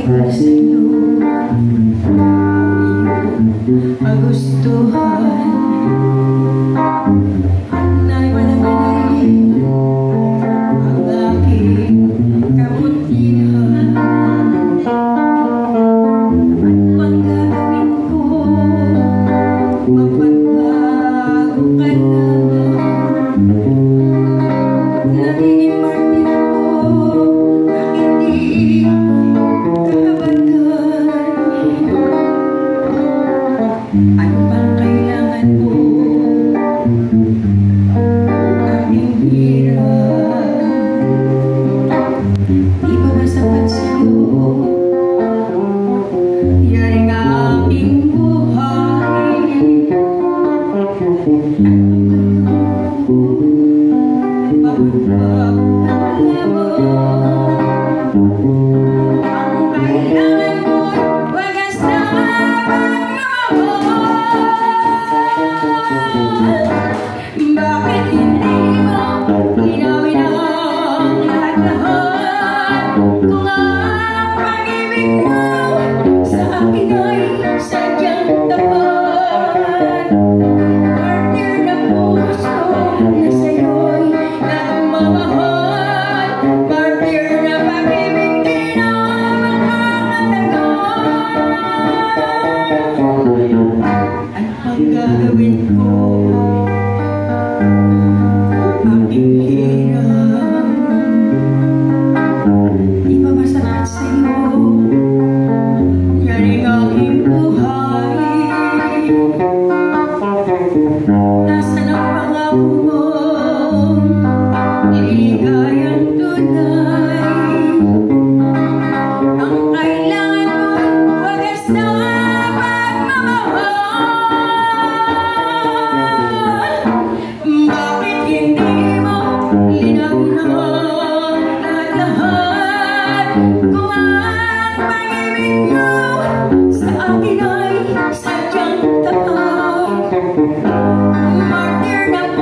para sa'yo magustuhan. Na'y mananalihin ang aking kabutihan. Ano bang gagawin ko? Mapagbago ka naman. Nagiging martir ako na hindi kahabatan. Ano bang kailangan mo? Aking hirap, di ba ba sapat sa'yo? Yan ang aking buhay. Mapagbago ka naman. Ang kailangan mo'y wagas na pagmamahal. Bakit hindi mo linawin ang lahat-lahat? Kung ang pag-ibig mo sa akin ay sadyang tapat. Partner na puso na sa'yo'y nagmamahal. Partner na pag-ibig di na makakatagal. Ano pang gagawin ko? Aking hirap, di ba masapat sa'yo? Yan ang aking buhay. Nasaan ang pangako mong liligayang tunay? Ang kailangan mo'y wagas na pagmamahal. Bakit hindi mo linawin ang lahat-lahat? Kung ang pag-ibig mo sa akin ay sadyang tapat. Martir na